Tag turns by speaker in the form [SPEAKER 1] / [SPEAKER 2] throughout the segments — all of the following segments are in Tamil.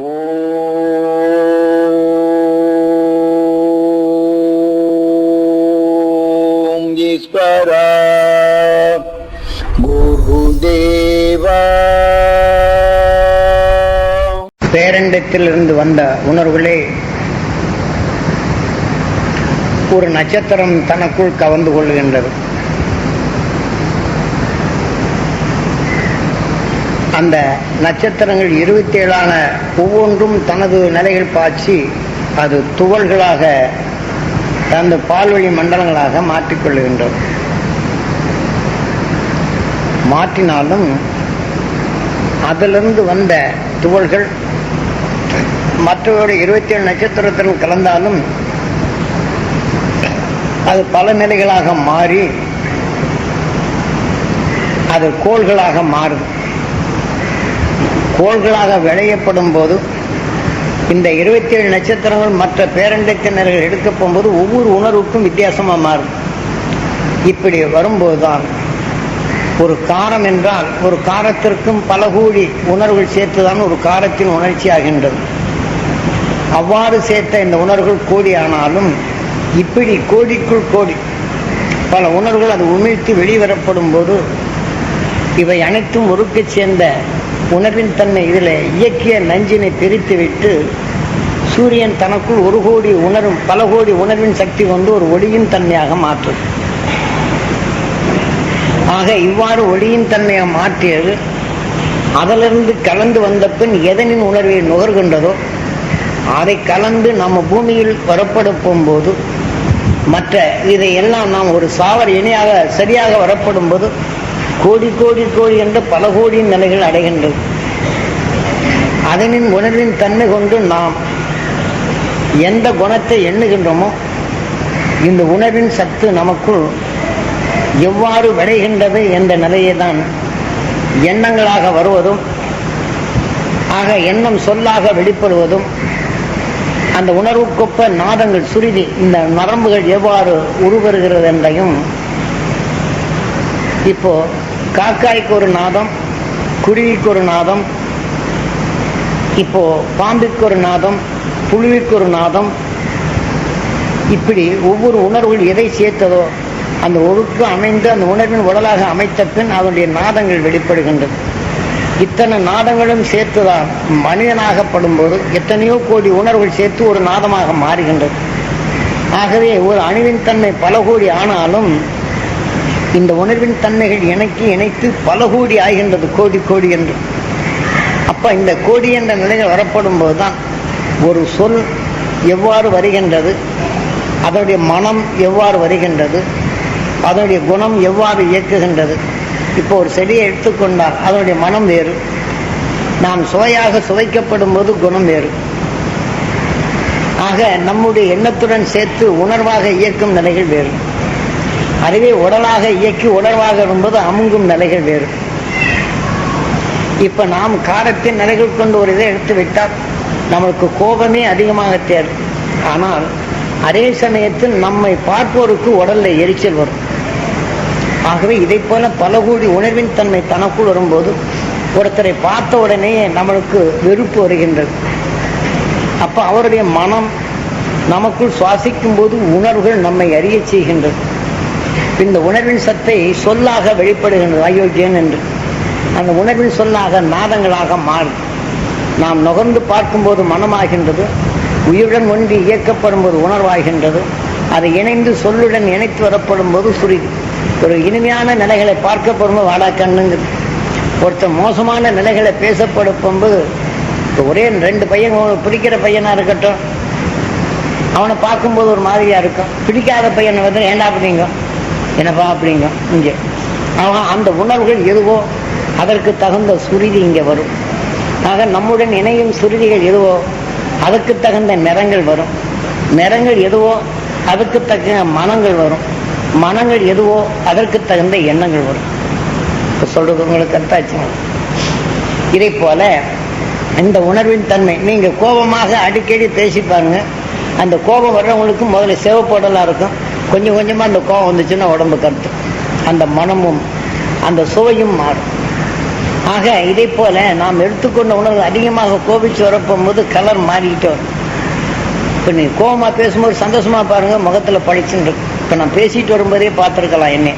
[SPEAKER 1] ஓம் ஈஸ்வரா குருதேவா.
[SPEAKER 2] பேரண்டத்திலிருந்து வந்த உணர்வுகளே ஒரு நட்சத்திரம் தனக்குள் கவர்ந்து கொள்கின்றது. அந்த நட்சத்திரங்கள் 27 ஒவ்வொன்றும் தனது நிலைகள் பாய்ச்சி அது துகள்களாக அந்த பால்வழி மண்டலங்களாக மாற்றிக்கொள்கின்றது. மாற்றினாலும் அதிலிருந்து வந்த துகள்கள் மற்றவருடைய 27 நட்சத்திரத்தில் கலந்தாலும் அது பல நிலைகளாக மாறி அது கோள்களாக மாறும். கோள்களாக விளையப்படும் போது இந்த 27 நட்சத்திரங்கள் மற்ற பேரண்டத்தினர்கள் எடுக்க போகும்போது ஒவ்வொரு உணர்வுக்கும் வித்தியாசமாக மாறும். இப்படி வரும்போதுதான் ஒரு காரம் என்றால் ஒரு காரத்திற்கும் பல கோடி உணர்வுகள் சேர்த்துதான் ஒரு காரத்தின் உணர்ச்சி ஆகின்றது. அவ்வாறு சேர்த்த இந்த உணர்வுகள் கோடி ஆனாலும் இப்படி கோடிக்குள் கோடி பல உணர்வுகள் அது உமிழ்த்து வெளிவரப்படும் போது இவை அனைத்தும் ஒருக்க சேர்ந்த உணர்வின் தன்மை இதில் இயக்கிய நஞ்சினை பிரித்து விட்டு சூரியன் தனக்குள் ஒரு கோடி உணர்வும் பல கோடி உணர்வின் சக்தி கொண்டு ஒரு ஒளியின் தன்மையாக மாற்றும். ஆக இவ்வாறு ஒளியின் தன்மையை மாற்றியது அதிலிருந்து கலந்து வந்த பின் எதனின் உணர்வை நுகர்கின்றதோ அதை கலந்து நம்ம பூமியில் வரப்படும் போகும்போது மற்ற இதையெல்லாம் நாம் ஒரு சாவர இணையாக சரியாக வரப்படும் போது கோடி கோடி கோடி என்ற பல கோடியின் நிலைகள் அடைகின்றது. அதனின் உணர்வின் தன்மை கொண்டு நாம் எந்த குணத்தை எண்ணுகின்றோமோ இந்த உணர்வின் சத்து நமக்குள் எவ்வாறு விளைகின்றது என்ற நிலையை தான் எண்ணங்களாக வருவதும் ஆக எண்ணம் சொல்லாக வெளிப்படுவதும் அந்த உணர்வுக்கொப்ப நாதங்கள் சுருதி இந்த நரம்புகள் எவ்வாறு உருவருகிறது என்றையும் இப்போ காக்காய்க்கு ஒரு நாதம், குருவிக்கு ஒரு நாதம், இப்போ பாம்புக்கு ஒரு நாதம், புழுவிக்கு ஒரு நாதம், இப்படி ஒவ்வொரு உணர்வுகள் எதை சேர்த்ததோ அந்த ஒழுக்கு அமைந்து அந்த உணர்வின் உடலாக அமைத்த பின் அதனுடைய நாதங்கள் வெளிப்படுகின்றது. இத்தனை நாதங்களும் சேர்த்துதான் மனிதனாகப்படும் போது எத்தனையோ கோடி உணர்வுகள் சேர்த்து ஒரு நாதமாக மாறுகின்றது. ஆகவே ஒரு அணுவின் தன்மை பல கோடி ஆனாலும் இந்த உணர்வின் தன்மைகள் இணைத்து பல கோடி ஆகின்றது, கோடி கோடி என்று. அப்ப இந்த கோடி என்ற நிலைகள் வரப்படும் போதுதான் ஒரு சொல் எவ்வாறு வருகின்றது, அதனுடைய மனம் எவ்வாறு வருகின்றது, அதனுடைய குணம் எவ்வாறு இயக்குகின்றது. இப்போ ஒரு செடியை எடுத்துக்கொண்டால் அதனுடைய மனம் வேறு, நாம் சுவையாக சுவைக்கப்படும் போது குணம் வேறு. ஆக நம்முடைய எண்ணத்துடன் சேர்த்து உணர்வாக இயக்கும் நிலைகள் வேறு. அதுவே உடலாக இயக்கி உணர்வாக வரும்போது அமுங்கும் நிலைகள் வேறு. இப்ப நாம் காரத்தின் நிலைகள் கொண்டு ஒரு இதை எடுத்து விட்டால் நம்மளுக்கு கோபமே அதிகமாக தேரும். ஆனால் அதே சமயத்தில் நம்மை பார்ப்போருக்கு உடல்ல எரிச்சல் வரும். ஆகவே இதை போல பல கோடி உணர்வின் தன்மை தனக்குள் வரும்போது ஒருத்தரை பார்த்த உடனே நம்மளுக்கு வெறுப்பு வருகின்றது. அப்ப அவருடைய மனம் நமக்குள் சுவாசிக்கும் போது உணர்வுகள் நம்மை அறிய செய்கின்றது. இந்த உணர்வின் சத்தை சொல்லாக வெளிப்படுகின்றது அயோக்கியன் என்று. அந்த உணர்வின் சொல்லாக நாதங்களாக மாறும். நாம் நுகர்ந்து பார்க்கும்போது மனமாகின்றது, உயிருடன் ஒன்றி இயக்கப்படும் போது உணர்வாகின்றது. அதை இணைந்து சொல்லுடன் இணைத்து வரப்படும் போது சுருதி. ஒரு இனிமையான நிலைகளை பார்க்கப்படும் போது வாடா கண்ணுங்கிறது. ஒருத்தர் மோசமான நிலைகளை பேசப்படும் போது ஒரே 2 பையன் பிடிக்கிற பையனா இருக்கட்டும் அவனை பார்க்கும்போது ஒரு மாதிரியா இருக்கும். பிடிக்காத பையனை வந்து ஏண்டா அப்படிங்க என்னப்பா அப்படிங்க இங்கே அவன் அந்த உணர்வுகள் எதுவோ அதற்கு தகுந்த சுருதி இங்கே வரும். ஆக நம்முடன் இணையும் சுருதிகள் எதுவோ அதற்கு தகுந்த நிறங்கள் வரும். நிறங்கள் எதுவோ அதுக்கு தகுந்த மனங்கள் வரும். மனங்கள் எதுவோ அதற்கு தகுந்த எண்ணங்கள் வரும். இப்போ சொல்றது உங்களுக்கு அர்த்தாச்சுங்க. இதை போல இந்த உணர்வின் தன்மை நீங்க கோபமாக அடிக்கடி பேசி பாருங்க. அந்த கோபம் வர்றவங்களுக்கு முதல்ல சிவப்போடலாம் இருக்கும். கொஞ்சம் கொஞ்சமா அந்த கோபம் வந்துச்சுன்னா உடம்பு கருத்து, அந்த மனமும் அந்த சுவையும் மாறும். ஆக இதே போல நாம் எடுத்துக்கொண்ட உணர்வு அதிகமாக கோபிச்சு வரப்போகும்போது கலர் மாறிக்கிட்டு வரும். இப்போ நீ கோபமா பேசும்போது சந்தோஷமா பாருங்க, முகத்துல பளிச்சுன்னு. இப்போ நான் பேசிட்டு வரும்போதே பார்த்துருக்கலாம். என்னை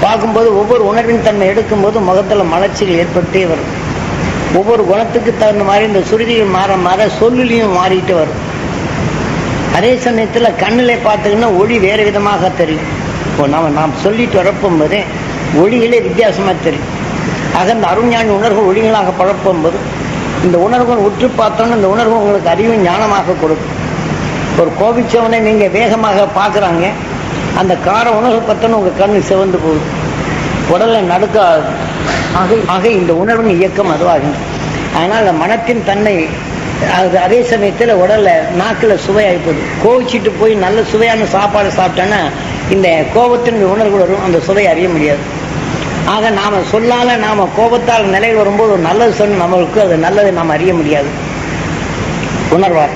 [SPEAKER 2] பார்க்கும்போது ஒவ்வொரு உணர்வின் தன்மை எடுக்கும்போது முகத்துல மலர்ச்சிகள் ஏற்பட்டே வரும். ஒவ்வொரு குணத்துக்கு தகுந்த மாதிரி இந்த சுருதிகள் மாற மாற சொல்லிலையும் மாறிட்டு வரும். அதே சமயத்துல கண்ணிலே பார்த்தீங்கன்னா ஒளி வேறு விதமாக தெரியும். இப்போ நாம் சொல்லிட்டு வரப்போகும்போதே ஒளிகளே வித்தியாசமா தெரியும். ஆக இந்த அருஞானி உணர்வு ஒளிகளாக பழப்பும்போது இந்த உணர்வுகள் உற்று பார்த்தோன்னு இந்த உணர்வு உங்களுக்கு அறிவும் ஞானமாக கொடுக்கும். ஒரு கோபிச்சவனை நீங்க வேகமாக பார்க்குறாங்க, அந்த கார உணர்வு பார்த்தோன்னு உங்க கண்ணு சிவந்து போகுது, உடல்ல நடுக்க. ஆக இந்த உணர்வின் இயக்கம் அதுவாகும். அதனால் அந்த மனத்தின் தன்மை அதே சமயத்தில் உடல்ல நாக்கில் சுவையாயிப்பது. கோவிச்சிட்டு போய் நல்ல சுவையான சாப்பாடு சாப்பிட்டோன்னா இந்த கோபத்தின் உணர்வு வரும், அந்த சுவை அறிய முடியாது. ஆக நாம சொல்லால நாம கோபத்தால் நிலையில் வரும்போது ஒரு நல்லது சொன்ன நம்மளுக்கு அது நல்லதை நாம் அறிய முடியாது, உணர்வார்.